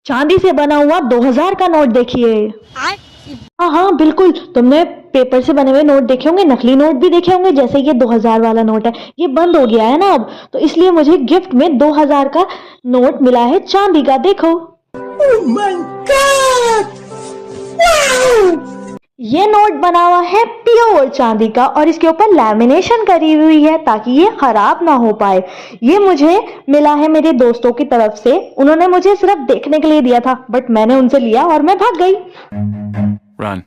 चांदी से बना हुआ 2000 का नोट देखिए। हाँ हाँ बिल्कुल, तुमने पेपर से बने हुए नोट देखे होंगे, नकली नोट भी देखे होंगे, जैसे ये 2000 वाला नोट है। ये बंद हो गया है ना अब, तो इसलिए मुझे गिफ्ट में 2000 का नोट मिला है चांदी का, देखो। Oh my God! Wow! ये नोट बना हुआ है प्योर चांदी का और इसके ऊपर लैमिनेशन करी हुई है ताकि ये खराब ना हो पाए। ये मुझे मिला है मेरे दोस्तों की तरफ से, उन्होंने मुझे सिर्फ देखने के लिए दिया था, बट मैंने उनसे लिया और मैं भाग गई। Run.